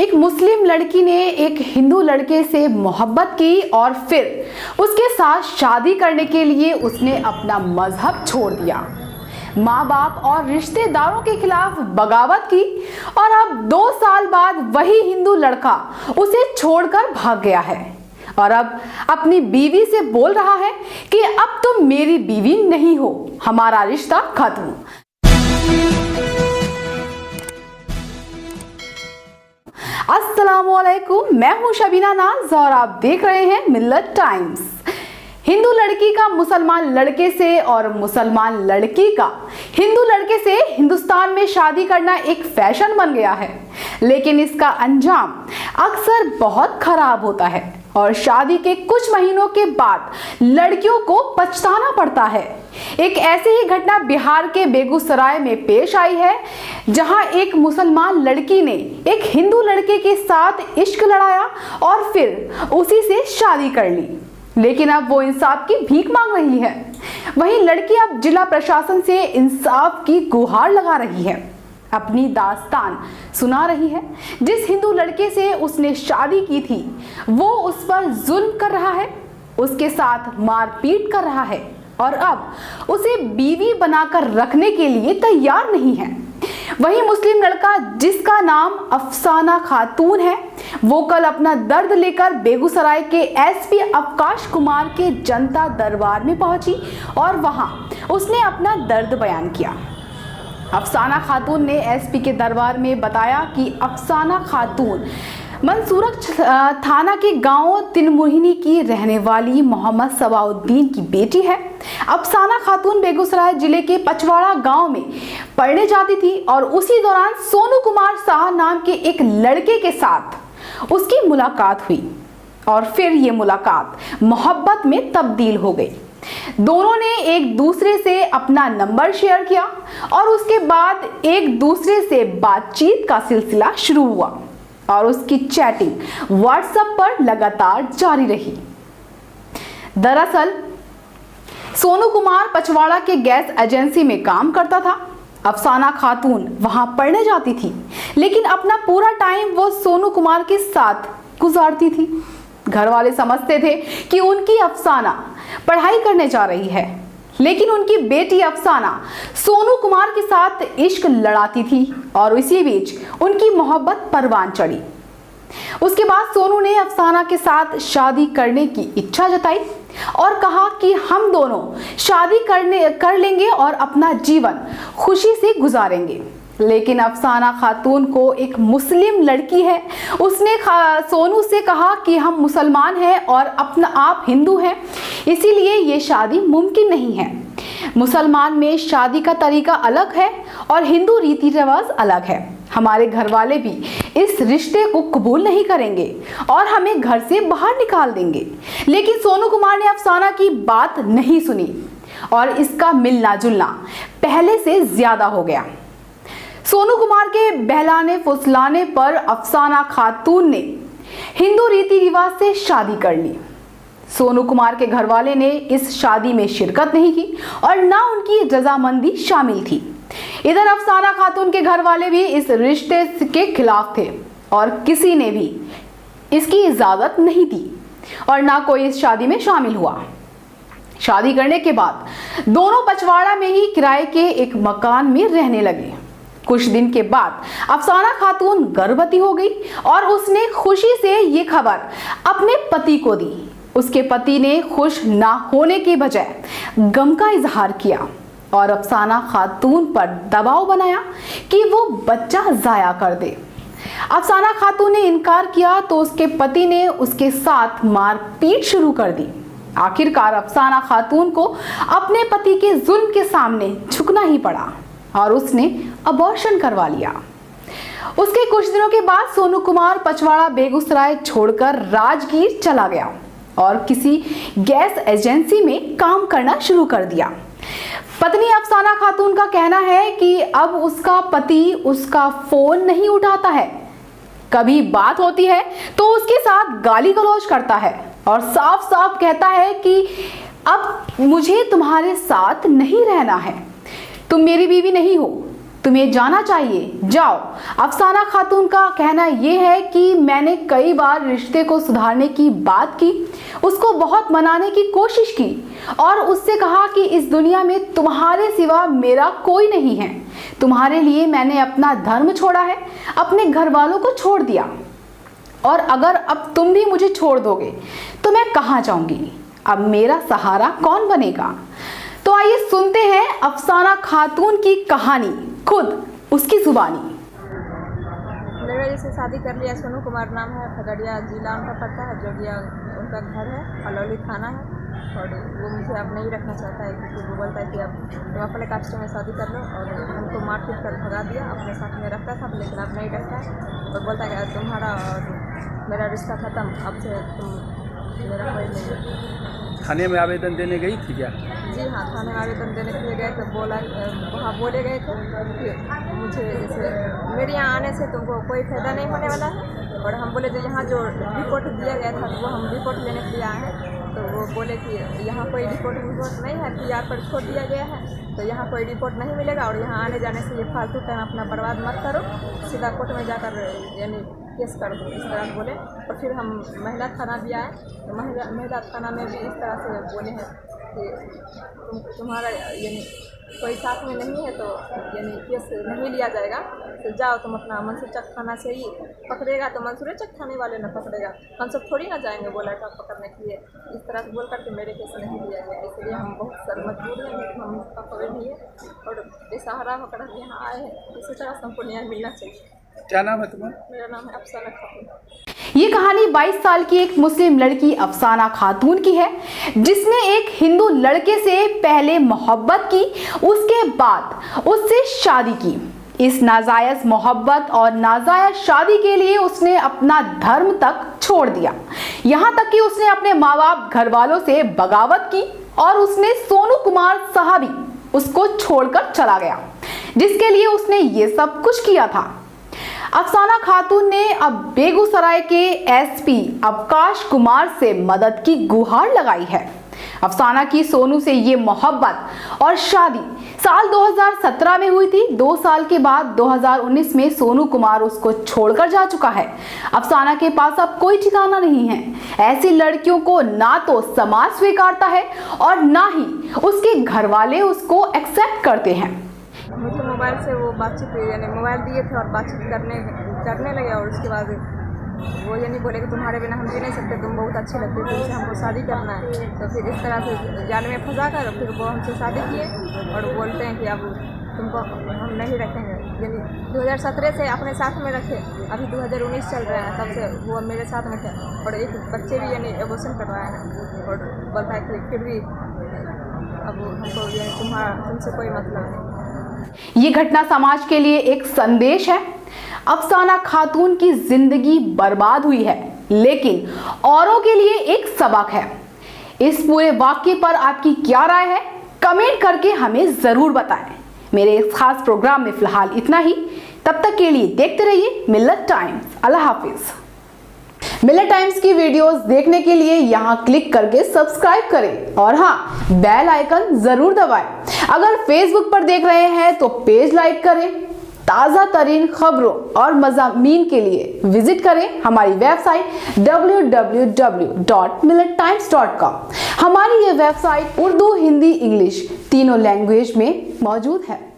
एक मुस्लिम लड़की ने एक हिंदू लड़के से मोहब्बत की और फिर उसके साथ शादी करने के लिए उसने अपना मजहब छोड़ दिया, माँ बाप और रिश्तेदारों के खिलाफ बगावत की और अब 2 साल बाद वही हिंदू लड़का उसे छोड़कर भाग गया है और अब अपनी बीवी से बोल रहा है कि अब तुम मेरी बीवी नहीं हो, हमारा रिश्ता खत्म। अस्सलामुअलैकुम, मैं हूं शबीना नाज और आप देख रहे हैं मिल्लत टाइम्स। हिंदू लड़की का मुसलमान लड़के से और मुसलमान लड़की का हिंदू लड़के से हिंदुस्तान में शादी करना एक फैशन बन गया है, लेकिन इसका अंजाम अक्सर बहुत खराब होता है और शादी के कुछ महीनों के बाद लड़कियों को पछताना पड़ता है। एक ऐसी ही घटना बिहार के बेगूसराय में पेश आई है, जहां एक मुसलमान लड़की ने एक हिंदू लड़के के साथ इश्क लड़ाया और फिर उसी से शादी कर ली, लेकिन अब वो इंसाफ की भीख मांग रही है। वहीं लड़की अब जिला प्रशासन से इंसाफ की गुहार लगा रही है, अपनी दास्तान सुना रही है। जिस हिंदू लड़के से उसने शादी की थी वो उस पर जुल्म कर रहा है, उसके साथ मारपीट कर रहा है और अब उसे बीवी बनाकर रखने के लिए तैयार नहीं है। वहीं मुस्लिम लड़का जिसका नाम अफसाना खातून है, वो कल अपना दर्द लेकर बेगूसराय के एसपी अवकाश कुमार के जनता दरबार में पहुंची और वहां उसने अपना दर्द बयान किया। अफसाना खातून ने एसपी के दरबार में बताया कि अफसाना खातून मंसूरक थाना के गांव तिनमुहिनी की रहने वाली मोहम्मद सबाउद्दीन की बेटी है। अफसाना खातून बेगूसराय जिले के पचवाड़ा गांव में पढ़ने जाती थी और उसी दौरान सोनू कुमार शाह नाम के एक लड़के के साथ उसकी मुलाकात हुई और फिर ये मुलाकात मोहब्बत में तब्दील हो गई। दोनों ने एक दूसरे से अपना नंबर शेयर किया और उसके बाद एक दूसरे से बातचीत का सिलसिला शुरू हुआ और उसकी चैटिंग व्हाट्सएप पर लगातार जारी रही। दरअसल सोनू कुमार पचवाड़ा के गैस एजेंसी में काम करता था। अफसाना खातून वहां पढ़ने जाती थी, लेकिन अपना पूरा टाइम वो सोनू कुमार के साथ गुजारती थी। घर वाले समझते थे कि उनकी अफसाना पढ़ाई करने जा रही है, लेकिन उनकी बेटी अफसाना सोनू कुमार के साथ इश्क लड़ाती थी और इसी बीच उनकी मोहब्बत परवान चढ़ी। उसके बाद सोनू ने अफसाना के साथ शादी करने की इच्छा जताई और कहा कि हम दोनों शादी कर लेंगे और अपना जीवन खुशी से गुजारेंगे। लेकिन अफसाना खातून को एक मुस्लिम लड़की है, उसने सोनू से कहा कि हम मुसलमान हैं और अपना आप हिंदू हैं, इसीलिए ये शादी मुमकिन नहीं है। मुसलमान में शादी का तरीका अलग है और हिंदू रीति रिवाज अलग है। हमारे घर वाले भी इस रिश्ते को कबूल नहीं करेंगे और हमें घर से बाहर निकाल देंगे। लेकिन सोनू कुमार ने अफसाना की बात नहीं सुनी और इसका मिलना जुलना पहले से ज्यादा हो गया। सोनू कुमार के बहलाने फुसलाने पर अफसाना खातून ने हिंदू रीति रिवाज से शादी कर ली। सोनू कुमार के घर वाले ने इस शादी में शिरकत नहीं की और ना उनकी रजामंदी शामिल थी। इधर अफसाना खातून के घर वाले भी इस रिश्ते के खिलाफ थे और किसी ने भी इसकी इजाजत नहीं दी और ना कोई इस शादी में शामिल हुआ। शादी करने के बाद दोनों पचवाड़ा में ही किराए के एक मकान में रहने लगे। कुछ दिन के बाद अफसाना खातून गर्भवती हो गई और उसने खुशी से ये खबर अपने पति को दी। उसके पति ने खुश ना होने के बजाय गम का इजहार किया और अफसाना खातून पर दबाव बनाया कि वो बच्चा जाया कर दे। अफसाना खातून ने इनकार किया तो उसके पति ने उसके साथ मारपीट शुरू कर दी। आखिरकार अफसाना खातून को अपने पति के जुल्म के सामने झुकना ही पड़ा और उसने अबॉर्शन करवा लिया। उसके कुछ दिनों के बाद सोनू कुमार पचवाड़ा बेगूसराय छोड़कर राजगीर चला गया और किसी गैस एजेंसी में काम करना शुरू कर दिया। पत्नी अफसाना खातून का कहना है कि अब उसका पति उसका फोन नहीं उठाता है, कभी बात होती है तो उसके साथ गाली गलौज करता है और साफ साफ कहता है कि अब मुझे तुम्हारे साथ नहीं रहना है, तुम मेरी बीवी नहीं हो, तुम्हें जाना चाहिए, जाओ। अफसाना खातून का कहना यह है कि मैंने कई बार रिश्ते को सुधारने की बात की, उसको बहुत मनाने की कोशिश की और उससे कहा कि इस दुनिया में तुम्हारे सिवा मेरा कोई नहीं है। तुम्हारे लिए मैंने अपना धर्म छोड़ा है, अपने घर वालों को छोड़ दिया, और अगर अब तुम भी मुझे छोड़ दोगे तो मैं कहाँ जाऊंगी? अब मेरा सहारा कौन बनेगा? तो आइए सुनते हैं अफसाना खातून की कहानी, खुद उसकी जुबानी। मेरा जैसे शादी कर लिया, सोनू कुमार नाम है, खगड़िया जिला उनका पड़ता है, जोगिया उनका घर है, हलौली थाना है। और वो मुझे अब नहीं रखना चाहता है क्योंकि वो बोलता है कि अब तुम अपने कास्ट में शादी कर लो, और हमको मारपीट कर भगा दिया। अपने साथ में रखता था लेकिन अब नहीं रखता है, और बोलता है कि तुम्हारा और मेरा रिश्ता ख़त्म, अब से तुम मेरा कोई नहीं है। थाने में आवेदन देने गई थी क्या? जी हाँ, थाने में आवेदन देने के लिए गए थे। वहाँ बोले गए थे कि मुझे जैसे मेरे यहाँ आने से तुमको कोई फ़ायदा नहीं होने वाला है, और हम बोले जो यहाँ जो रिपोर्ट दिया गया था वो हम रिपोर्ट लेने के लिए आए हैं। तो वो बोले कि यहाँ कोई रिपोर्ट नहीं है, PR पर छोड़ दिया गया है, तो यहाँ कोई रिपोर्ट नहीं मिलेगा, और यहाँ आने जाने से ये फालतू टाइम अपना बर्बाद मत करो, सीधा कोर्ट में जाकर यानी केस कर दो, इस तरह बोले। और फिर हम महिला थाना भी आए, तो महिला थाना में भी इस तरह से बोले हैं कि तुम्हारा यानी कोई साथ में नहीं है तो यानी केस नहीं लिया जाएगा, तो जाओ तुम अपना मंसूर चक थाना से ही पकड़ेगा तो मंसूर चक थाने वाले न पकड़ेगा, हम सब थोड़ी ना जाएंगे बोला था पकड़ने के लिए। इस तरह से बोल करके मेरे केस नहीं लिया गया, इसलिए हम बहुत सर मजबूर हैं, हम उसका कोई नहीं है और बेसहारा होकर हम यहाँ आए हैं। इसी तरह से हमको न्याय मिलना चाहिए। क्या नाम है तुम्हारा? मेरा नाम है अफसाना खातून। ये कहानी 22 साल की एक मुस्लिम लड़की अफसाना खातून की है, जिसने एक हिंदू लड़के से पहले मोहब्बत की, उसके बाद उससे शादी की। इस नाजायज मोहब्बत और नाजायज शादी के लिए उसने अपना धर्म तक छोड़ दिया, यहाँ तक कि उसने अपने माँ बाप घर वालों से बगावत की और उसने सोनू कुमार साहबी उसको छोड़कर चला गया, जिसके लिए उसने ये सब कुछ किया था। अफसाना खातून ने अब बेगूसराय के SP अवकाश कुमार से मदद की गुहार लगाई है। अफसाना की सोनू से ये मोहब्बत और शादी साल 2017 में हुई थी। 2 साल के बाद 2019 में सोनू कुमार उसको छोड़कर जा चुका है। अफसाना के पास अब कोई ठिकाना नहीं है। ऐसी लड़कियों को ना तो समाज स्वीकारता है और ना ही उसके घर वाले उसको एक्सेप्ट करते हैं। मुझे मोबाइल से वो बातचीत यानी मोबाइल दिए थे और बातचीत करने लगे, और उसके बाद वो ये नहीं बोले कि तुम्हारे बिना हम जी नहीं सकते, तुम बहुत अच्छी लगती हो, तुमसे हमको शादी करना है। तो फिर इस तरह से जाल में फंसा कर फिर वो हमसे शादी किए और बोलते हैं कि अब तुमको हम नहीं रखेंगे। यानी 2017 से अपने साथ में रखे, अभी 2019 चल रहा है, तब से वो मेरे साथ में थे और एक बच्चे भी यानी एबॉर्शन करवाया है, और बोलता है कि फिर भी अब हमको यानी तुमसे कोई मतलब नहीं। ये घटना समाज के लिए एक संदेश है। अफसाना खातून की जिंदगी बर्बाद हुई है, लेकिन औरों के लिए एक सबक है। इस पूरे वाक्य पर आपकी क्या राय है? कमेंट करके हमें जरूर बताएं। मेरे इस खास प्रोग्राम में फिलहाल इतना ही। तब तक के लिए देखते रहिए मिल्लत टाइम्स। अल्लाह हाफिज। मिल्लत टाइम्स की वीडियोस देखने के लिए यहाँ क्लिक करके सब्सक्राइब करें और हाँ, बेल आइकन जरूर दबाएं। अगर फेसबुक पर देख रहे हैं तो पेज लाइक करें। ताज़ा तरीन खबरों और मज़ामीन के लिए विजिट करें हमारी वेबसाइट www.millettimes.com। हमारी ये वेबसाइट उर्दू, हिंदी, इंग्लिश तीनों लैंग्वेज में मौजूद है।